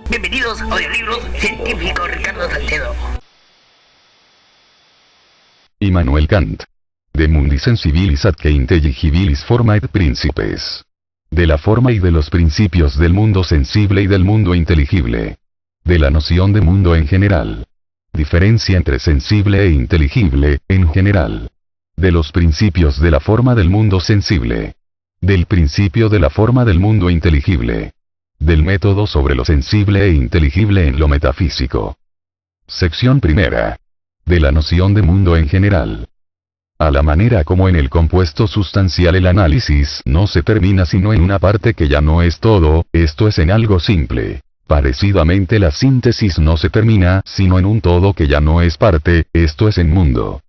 Bienvenidos a Audiolibros Científico Ricardo Salcedo. Immanuel Kant. De mundi sensibilis ad que intelligibilis forma et principes. De la forma y de los principios del mundo sensible y del mundo inteligible. De la noción de mundo en general. Diferencia entre sensible e inteligible, en general. De los principios de la forma del mundo sensible. Del principio de la forma del mundo inteligible. Del método sobre lo sensible e inteligible en lo metafísico. Sección primera. De la noción de mundo en general. A la manera como en el compuesto sustancial el análisis no se termina sino en una parte que ya no es todo, esto es en algo simple. Parecidamente la síntesis no se termina sino en un todo que ya no es parte, esto es en mundo.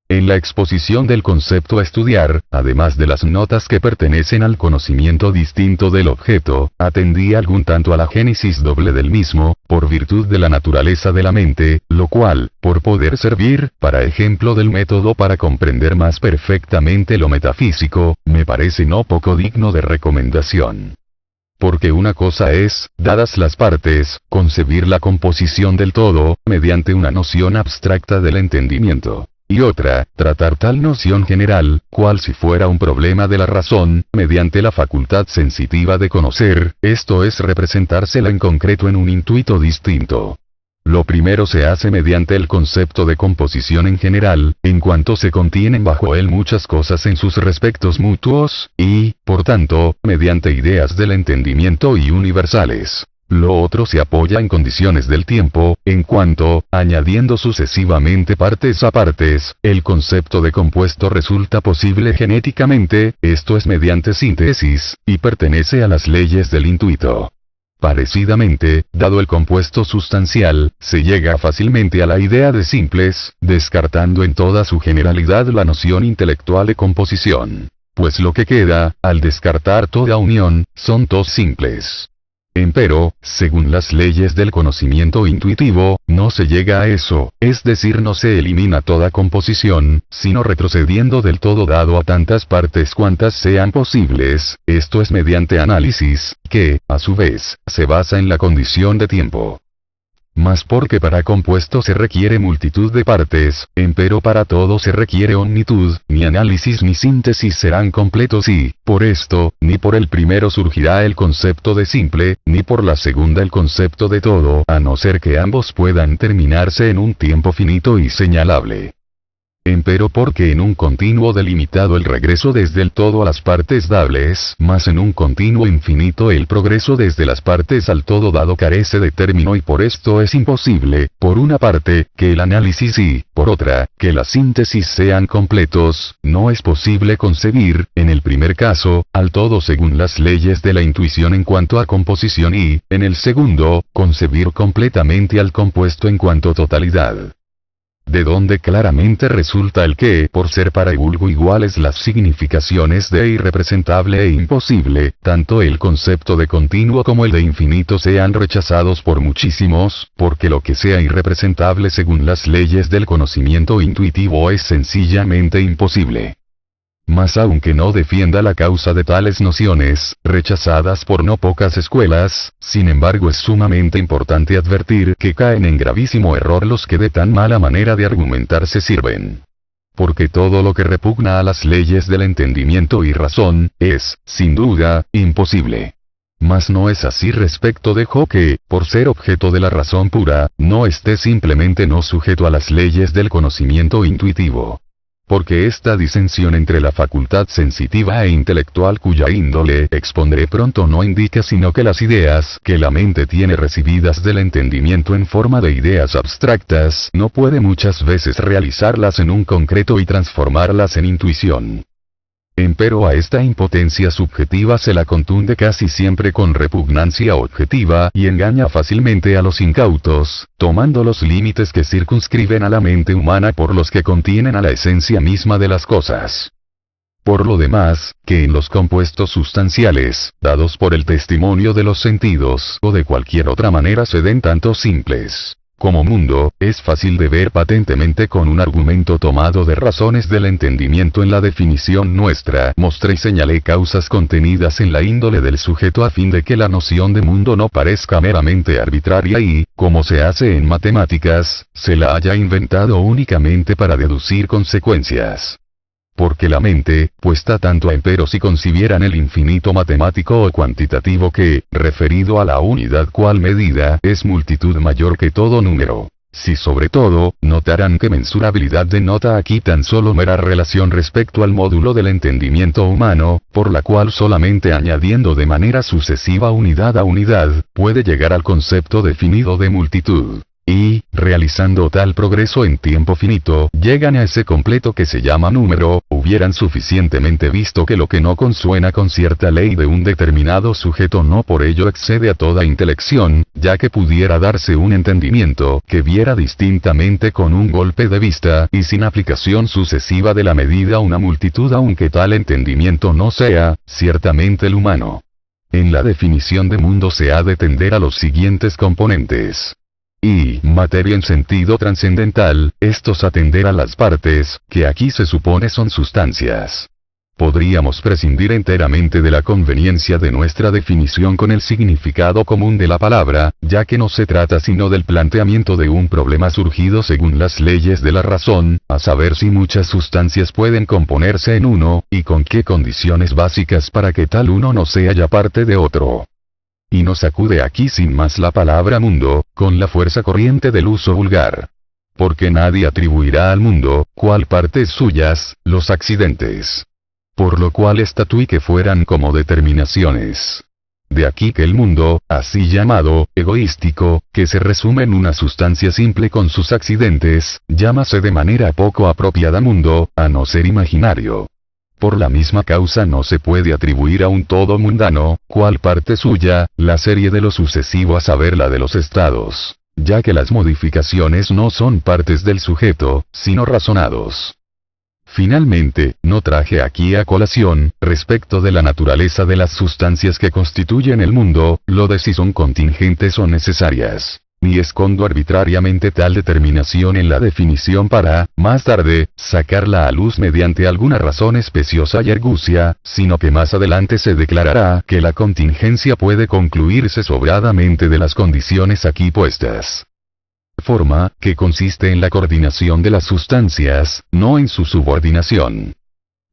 En la exposición del concepto a estudiar, además de las notas que pertenecen al conocimiento distinto del objeto, atendí algún tanto a la génesis doble del mismo, por virtud de la naturaleza de la mente, lo cual, por poder servir, para ejemplo del método para comprender más perfectamente lo metafísico, me parece no poco digno de recomendación. Porque una cosa es, dadas las partes, concebir la composición del todo, mediante una noción abstracta del entendimiento. Y otra, tratar tal noción general, cual si fuera un problema de la razón, mediante la facultad sensitiva de conocer, esto es representársela en concreto en un intuito distinto. Lo primero se hace mediante el concepto de composición en general, en cuanto se contienen bajo él muchas cosas en sus respectos mutuos, y, por tanto, mediante ideas del entendimiento y universales. Lo otro se apoya en condiciones del tiempo, en cuanto, añadiendo sucesivamente partes a partes, el concepto de compuesto resulta posible genéticamente, esto es mediante síntesis, y pertenece a las leyes del intuito. Parecidamente, dado el compuesto sustancial, se llega fácilmente a la idea de simples, descartando en toda su generalidad la noción intelectual de composición. Pues lo que queda, al descartar toda unión, son dos simples. Empero, según las leyes del conocimiento intuitivo, no se llega a eso, es decir, no se elimina toda composición, sino retrocediendo del todo dado a tantas partes cuantas sean posibles, esto es mediante análisis, que, a su vez, se basa en la condición de tiempo. Mas porque para compuesto se requiere multitud de partes, empero para todo se requiere omnitud, ni análisis ni síntesis serán completos y, por esto, ni por el primero surgirá el concepto de simple, ni por la segunda el concepto de todo, a no ser que ambos puedan terminarse en un tiempo finito y señalable. Empero porque en un continuo delimitado el regreso desde el todo a las partes dables, mas en un continuo infinito el progreso desde las partes al todo dado carece de término y por esto es imposible, por una parte, que el análisis y, por otra, que la síntesis sean completos, no es posible concebir, en el primer caso, al todo según las leyes de la intuición en cuanto a composición y, en el segundo, concebir completamente al compuesto en cuanto totalidad. De donde claramente resulta el que, por ser para el vulgo iguales las significaciones de irrepresentable e imposible, tanto el concepto de continuo como el de infinito sean rechazados por muchísimos, porque lo que sea irrepresentable según las leyes del conocimiento intuitivo es sencillamente imposible. Mas aunque no defienda la causa de tales nociones, rechazadas por no pocas escuelas, sin embargo es sumamente importante advertir que caen en gravísimo error los que de tan mala manera de argumentar se sirven. Porque todo lo que repugna a las leyes del entendimiento y razón, es, sin duda, imposible. Mas no es así respecto de Jo que, por ser objeto de la razón pura, no esté simplemente no sujeto a las leyes del conocimiento intuitivo. Porque esta disensión entre la facultad sensitiva e intelectual cuya índole expondré pronto no indica sino que las ideas que la mente tiene recibidas del entendimiento en forma de ideas abstractas no puede muchas veces realizarlas en un concreto y transformarlas en intuición. Empero a esta impotencia subjetiva se la contunde casi siempre con repugnancia objetiva y engaña fácilmente a los incautos, tomando los límites que circunscriben a la mente humana por los que contienen a la esencia misma de las cosas. Por lo demás, que en los compuestos sustanciales, dados por el testimonio de los sentidos o de cualquier otra manera se den tanto simples, Como mundo, es fácil de ver patentemente con un argumento tomado de razones del entendimiento. En la definición nuestra, mostré y señalé causas contenidas en la índole del sujeto a fin de que la noción de mundo no parezca meramente arbitraria y, como se hace en matemáticas, se la haya inventado únicamente para deducir consecuencias. Porque la mente, puesta tanto a empero si concibieran el infinito matemático o cuantitativo que, referido a la unidad cual medida, es multitud mayor que todo número. Si sobre todo, notarán que mensurabilidad denota aquí tan solo mera relación respecto al módulo del entendimiento humano, por la cual solamente añadiendo de manera sucesiva unidad a unidad, puede llegar al concepto definido de multitud. Y, realizando tal progreso en tiempo finito, llegan a ese completo que se llama número, hubieran suficientemente visto que lo que no consuena con cierta ley de un determinado sujeto no por ello excede a toda intelección, ya que pudiera darse un entendimiento que viera distintamente con un golpe de vista y sin aplicación sucesiva de la medida una multitud aunque tal entendimiento no sea, ciertamente el humano. En la definición de mundo se ha de tender a los siguientes componentes. Y, materia en sentido trascendental, estos atender a las partes, que aquí se supone son sustancias. Podríamos prescindir enteramente de la conveniencia de nuestra definición con el significado común de la palabra, ya que no se trata sino del planteamiento de un problema surgido según las leyes de la razón, a saber si muchas sustancias pueden componerse en uno, y con qué condiciones básicas para que tal uno no sea ya parte de otro. Y nos acude aquí sin más la palabra mundo, con la fuerza corriente del uso vulgar. Porque nadie atribuirá al mundo, cual partes suyas, los accidentes. Por lo cual estatúi que fueran como determinaciones. De aquí que el mundo, así llamado, egoístico, que se resume en una sustancia simple con sus accidentes, llámase de manera poco apropiada mundo, a no ser imaginario. Por la misma causa no se puede atribuir a un todo mundano, cual parte suya, la serie de lo sucesivo a saber la de los estados, ya que las modificaciones no son partes del sujeto, sino razonados. Finalmente, no traje aquí a colación, respecto de la naturaleza de las sustancias que constituyen el mundo, lo de si son contingentes o necesarias. Ni escondo arbitrariamente tal determinación en la definición para, más tarde, sacarla a luz mediante alguna razón especiosa y argucia, sino que más adelante se declarará que la contingencia puede concluirse sobradamente de las condiciones aquí puestas. Forma, que consiste en la coordinación de las sustancias, no en su subordinación.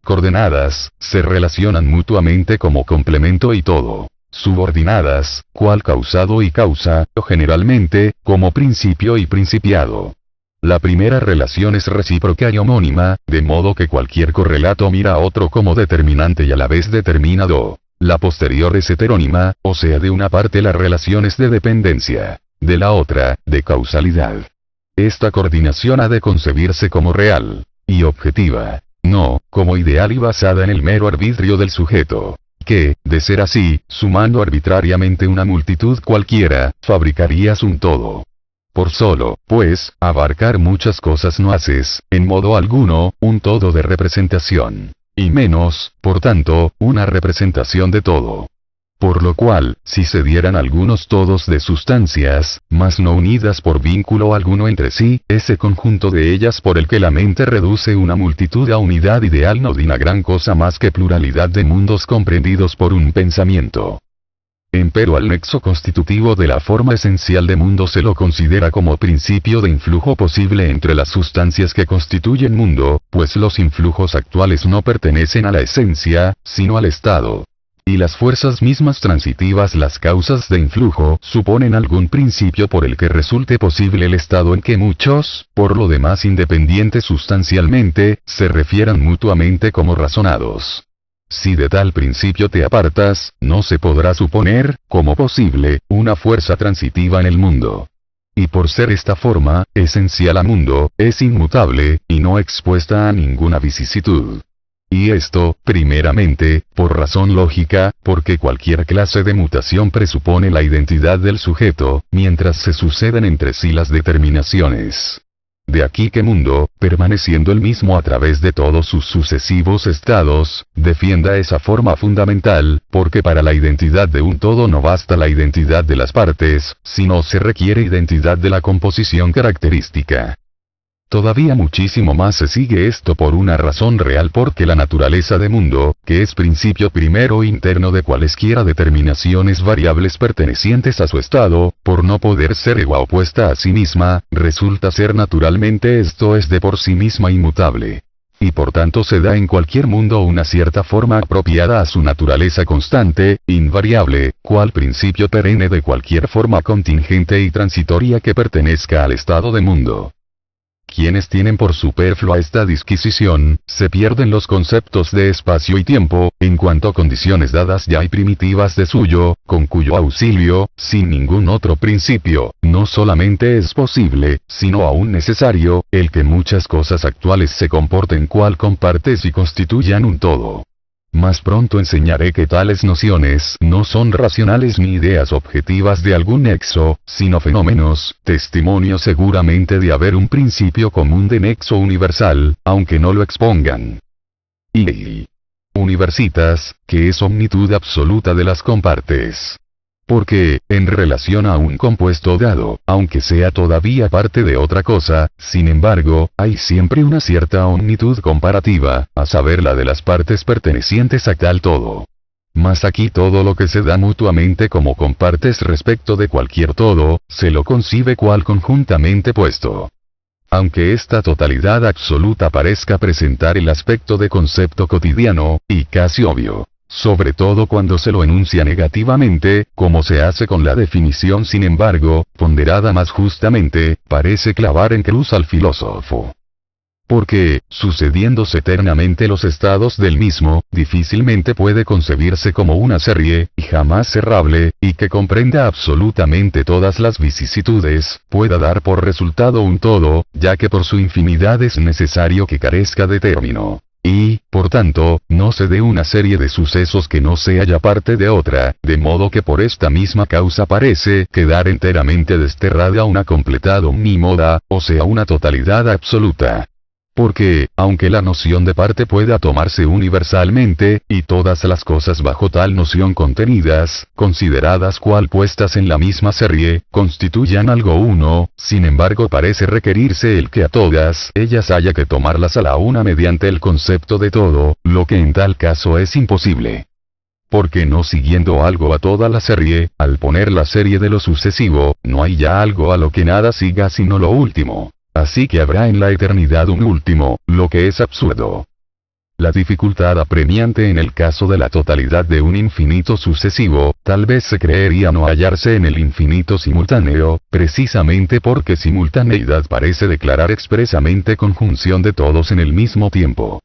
Coordenadas, se relacionan mutuamente como complemento y todo. Subordinadas, cual causado y causa, o generalmente, como principio y principiado. La primera relación es recíproca y homónima, de modo que cualquier correlato mira a otro como determinante y a la vez determinado. La posterior es heterónima, o sea de una parte la relación es de dependencia, de la otra, de causalidad. Esta coordinación ha de concebirse como real, y objetiva, no, como ideal y basada en el mero arbitrio del sujeto. Que, de ser así, sumando arbitrariamente una multitud cualquiera, fabricarías un todo. Por solo, pues, abarcar muchas cosas no haces, en modo alguno, un todo de representación. Y menos, por tanto, una representación de todo. Por lo cual, si se dieran algunos todos de sustancias, mas no unidas por vínculo alguno entre sí, ese conjunto de ellas por el que la mente reduce una multitud a unidad ideal no digna gran cosa más que pluralidad de mundos comprendidos por un pensamiento. Empero al nexo constitutivo de la forma esencial de mundo se lo considera como principio de influjo posible entre las sustancias que constituyen mundo, pues los influjos actuales no pertenecen a la esencia, sino al estado. Y las fuerzas mismas transitivas, las causas de influjo, suponen algún principio por el que resulte posible el estado en que muchos, por lo demás independientes sustancialmente, se refieran mutuamente como razonados. Si de tal principio te apartas, no se podrá suponer, como posible, una fuerza transitiva en el mundo. Y por ser esta forma, esencial a mundo, es inmutable, y no expuesta a ninguna vicisitud. Y esto, primeramente, por razón lógica, porque cualquier clase de mutación presupone la identidad del sujeto, mientras se suceden entre sí las determinaciones. De aquí que mundo, permaneciendo el mismo a través de todos sus sucesivos estados, defienda esa forma fundamental, porque para la identidad de un todo no basta la identidad de las partes, sino se requiere identidad de la composición característica. Todavía muchísimo más se sigue esto por una razón real, porque la naturaleza de mundo, que es principio primero interno de cualesquiera determinaciones variables pertenecientes a su estado, por no poder ser igual opuesta a sí misma, resulta ser naturalmente esto es de por sí misma inmutable. Y por tanto se da en cualquier mundo una cierta forma apropiada a su naturaleza constante, invariable, cual principio perenne de cualquier forma contingente y transitoria que pertenezca al estado de mundo. Quienes tienen por superflua esta disquisición, se pierden los conceptos de espacio y tiempo, en cuanto a condiciones dadas ya y primitivas de suyo, con cuyo auxilio, sin ningún otro principio, no solamente es posible, sino aún necesario, el que muchas cosas actuales se comporten cual compartes y constituyan un todo. Más pronto enseñaré que tales nociones no son racionales ni ideas objetivas de algún nexo, sino fenómenos, testimonio seguramente de haber un principio común de nexo universal, aunque no lo expongan. Y universitas, que es omnitud absoluta de las compartes. Porque, en relación a un compuesto dado, aunque sea todavía parte de otra cosa, sin embargo, hay siempre una cierta omnitud comparativa, a saber la de las partes pertenecientes a tal todo. Mas aquí todo lo que se da mutuamente como compartes respecto de cualquier todo, se lo concibe cual conjuntamente puesto. Aunque esta totalidad absoluta parezca presentar el aspecto de concepto cotidiano, y casi obvio. Sobre todo cuando se lo enuncia negativamente, como se hace con la definición, sin embargo, ponderada más justamente, parece clavar en cruz al filósofo. Porque, sucediéndose eternamente los estados del mismo, difícilmente puede concebirse como una serie, y jamás cerrable, y que comprenda absolutamente todas las vicisitudes, pueda dar por resultado un todo, ya que por su infinidad es necesario que carezca de término. Y, por tanto, no se dé una serie de sucesos que no sea ya parte de otra, de modo que por esta misma causa parece quedar enteramente desterrada una completada omnímoda, o sea una totalidad absoluta. Porque, aunque la noción de parte pueda tomarse universalmente, y todas las cosas bajo tal noción contenidas, consideradas cual puestas en la misma serie, constituyan algo uno, sin embargo parece requerirse el que a todas ellas haya que tomarlas a la una mediante el concepto de todo, lo que en tal caso es imposible. Porque no siguiendo algo a toda la serie, al poner la serie de lo sucesivo, no hay ya algo a lo que nada siga sino lo último. Así que habrá en la eternidad un último, lo que es absurdo. La dificultad apremiante en el caso de la totalidad de un infinito sucesivo, tal vez se creería no hallarse en el infinito simultáneo, precisamente porque simultaneidad parece declarar expresamente conjunción de todos en el mismo tiempo.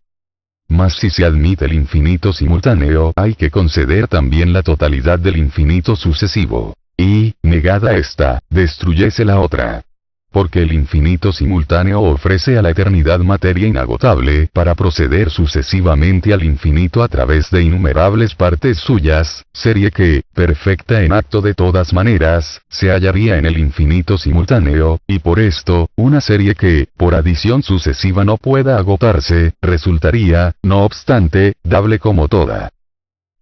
Mas si se admite el infinito simultáneo, hay que conceder también la totalidad del infinito sucesivo. Y, negada esta, destruyese la otra. Porque el infinito simultáneo ofrece a la eternidad materia inagotable para proceder sucesivamente al infinito a través de innumerables partes suyas, serie que, perfecta en acto de todas maneras, se hallaría en el infinito simultáneo, y por esto, una serie que, por adición sucesiva no pueda agotarse, resultaría, no obstante, dable como toda.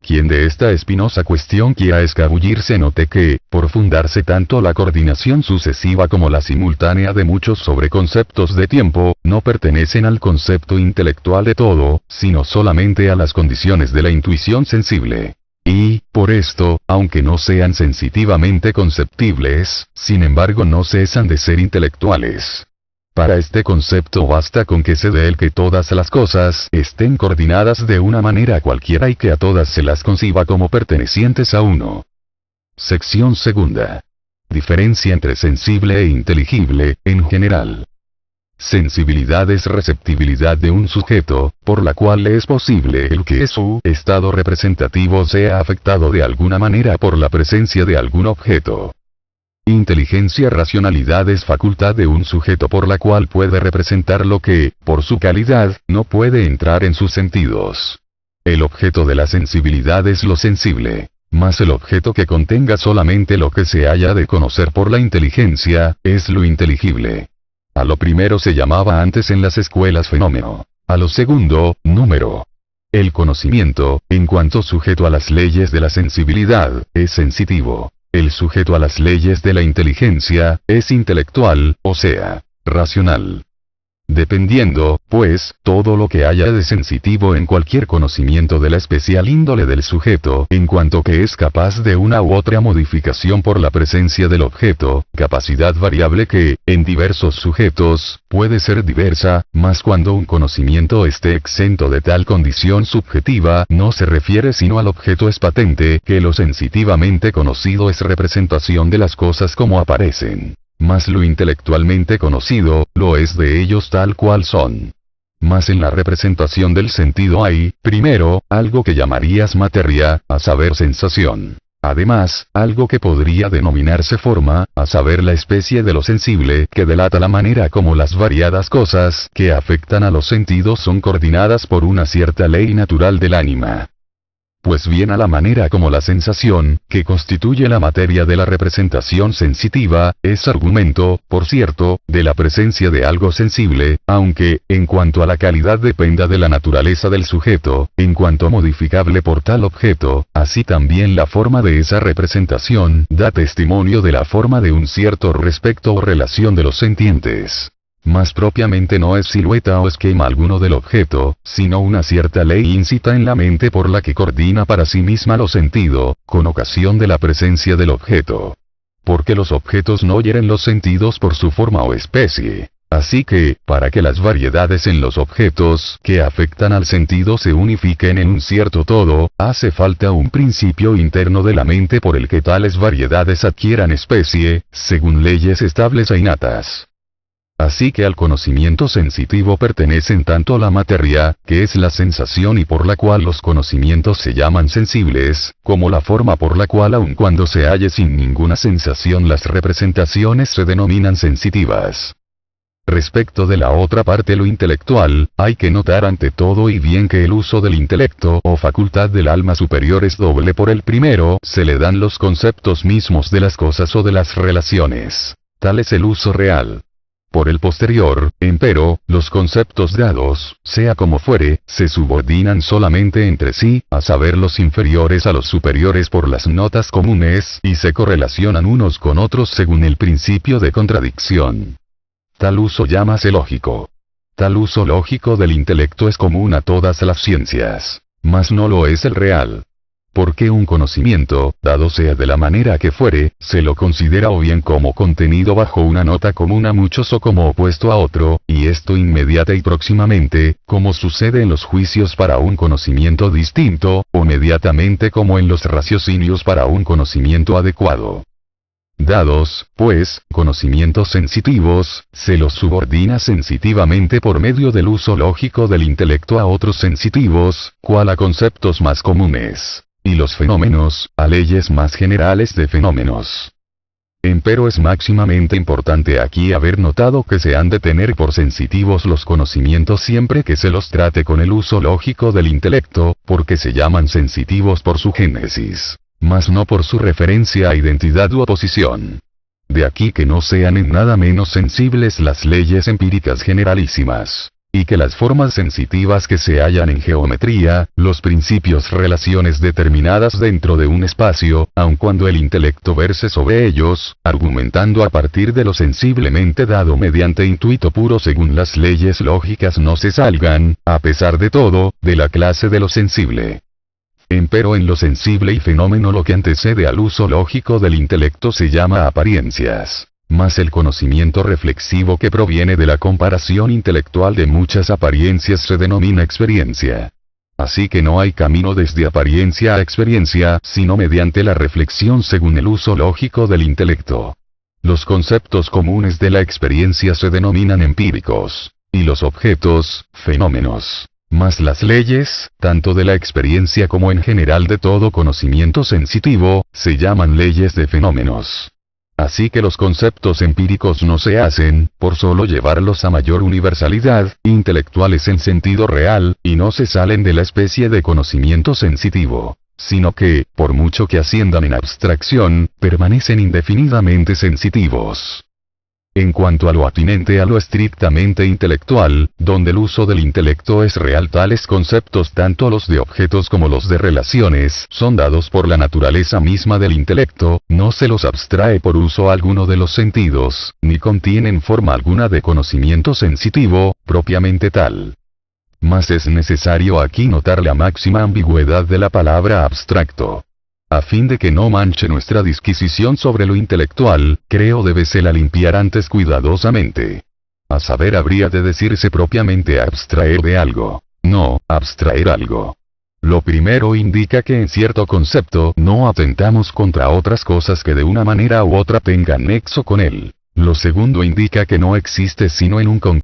Quien de esta espinosa cuestión quiera escabullirse note que, por fundarse tanto la coordinación sucesiva como la simultánea de muchos sobreconceptos de tiempo, no pertenecen al concepto intelectual de todo, sino solamente a las condiciones de la intuición sensible. Y, por esto, aunque no sean sensitivamente conceptibles, sin embargo no cesan de ser intelectuales. Para este concepto basta con que se dé el que todas las cosas estén coordinadas de una manera cualquiera y que a todas se las conciba como pertenecientes a uno. Sección segunda. Diferencia entre sensible e inteligible, en general. Sensibilidad es receptibilidad de un sujeto, por la cual le es posible el que su estado representativo sea afectado de alguna manera por la presencia de algún objeto. Inteligencia racionalidad es facultad de un sujeto por la cual puede representar lo que, por su calidad, no puede entrar en sus sentidos. El objeto de la sensibilidad es lo sensible, mas el objeto que contenga solamente lo que se haya de conocer por la inteligencia, es lo inteligible. A lo primero se llamaba antes en las escuelas fenómeno. A lo segundo, número. El conocimiento, en cuanto sujeto a las leyes de la sensibilidad, es sensitivo. El sujeto a las leyes de la inteligencia, es intelectual, o sea, racional. Dependiendo, pues, todo lo que haya de sensitivo en cualquier conocimiento de la especial índole del sujeto, en cuanto que es capaz de una u otra modificación por la presencia del objeto, capacidad variable que, en diversos sujetos, puede ser diversa, mas cuando un conocimiento esté exento de tal condición subjetiva, no se refiere sino al objeto es patente, que lo sensitivamente conocido es representación de las cosas como aparecen. Mas lo intelectualmente conocido, lo es de ellos tal cual son. Mas en la representación del sentido hay, primero, algo que llamarías materia, a saber sensación. Además, algo que podría denominarse forma, a saber la especie de lo sensible, que delata la manera como las variadas cosas que afectan a los sentidos son coordinadas por una cierta ley natural del ánima. Pues bien, a la manera como la sensación, que constituye la materia de la representación sensitiva, es argumento, por cierto, de la presencia de algo sensible, aunque, en cuanto a la calidad dependa de la naturaleza del sujeto, en cuanto modificable por tal objeto, así también la forma de esa representación da testimonio de la forma de un cierto respecto o relación de los sentientes. Mas propiamente no es silueta o esquema alguno del objeto, sino una cierta ley íncita en la mente por la que coordina para sí misma lo sentido, con ocasión de la presencia del objeto. Porque los objetos no hieren los sentidos por su forma o especie. Así que, para que las variedades en los objetos que afectan al sentido se unifiquen en un cierto todo, hace falta un principio interno de la mente por el que tales variedades adquieran especie, según leyes estables e innatas. Así que al conocimiento sensitivo pertenecen tanto la materia, que es la sensación y por la cual los conocimientos se llaman sensibles, como la forma por la cual aun cuando se halle sin ninguna sensación las representaciones se denominan sensitivas. Respecto de la otra parte, lo intelectual, hay que notar ante todo y bien que el uso del intelecto o facultad del alma superior es doble. Por el primero, se le dan los conceptos mismos de las cosas o de las relaciones. Tal es el uso real. Por el posterior, empero, los conceptos dados, sea como fuere, se subordinan solamente entre sí, a saber los inferiores a los superiores por las notas comunes, y se correlacionan unos con otros según el principio de contradicción. Tal uso llámase lógico. Tal uso lógico del intelecto es común a todas las ciencias, mas no lo es el real. Porque un conocimiento, dado sea de la manera que fuere, se lo considera o bien como contenido bajo una nota común a muchos o como opuesto a otro, y esto inmediata y próximamente, como sucede en los juicios para un conocimiento distinto, o mediatamente como en los raciocinios para un conocimiento adecuado. Dados, pues, conocimientos sensitivos, se los subordina sensitivamente por medio del uso lógico del intelecto a otros sensitivos, cual a conceptos más comunes. Y los fenómenos, a leyes más generales de fenómenos. Empero es máximamente importante aquí haber notado que se han de tener por sensitivos los conocimientos siempre que se los trate con el uso lógico del intelecto, porque se llaman sensitivos por su génesis, mas no por su referencia a identidad u oposición. De aquí que no sean en nada menos sensibles las leyes empíricas generalísimas. Y que las formas sensitivas que se hallan en geometría, los principios relaciones determinadas dentro de un espacio, aun cuando el intelecto verse sobre ellos, argumentando a partir de lo sensiblemente dado mediante intuito puro según las leyes lógicas no se salgan, a pesar de todo, de la clase de lo sensible. Empero en lo sensible y fenómeno lo que antecede al uso lógico del intelecto se llama apariencias. Mas el conocimiento reflexivo que proviene de la comparación intelectual de muchas apariencias se denomina experiencia. Así que no hay camino desde apariencia a experiencia, sino mediante la reflexión según el uso lógico del intelecto. Los conceptos comunes de la experiencia se denominan empíricos, y los objetos, fenómenos. Mas las leyes, tanto de la experiencia como en general de todo conocimiento sensitivo, se llaman leyes de fenómenos. Así que los conceptos empíricos no se hacen, por solo llevarlos a mayor universalidad, intelectuales en sentido real, y no se salen de la especie de conocimiento sensitivo, sino que, por mucho que asciendan en abstracción, permanecen indefinidamente sensitivos. En cuanto a lo atinente a lo estrictamente intelectual, donde el uso del intelecto es real, tales conceptos, tanto los de objetos como los de relaciones, son dados por la naturaleza misma del intelecto, no se los abstrae por uso alguno de los sentidos, ni contienen forma alguna de conocimiento sensitivo, propiamente tal. Mas es necesario aquí notar la máxima ambigüedad de la palabra abstracto. A fin de que no manche nuestra disquisición sobre lo intelectual, creo débesela limpiar antes cuidadosamente. A saber, habría de decirse propiamente abstraer de algo, no abstraer algo. Lo primero indica que en cierto concepto no atentamos contra otras cosas que de una manera u otra tengan nexo con él. Lo segundo indica que no existe sino en un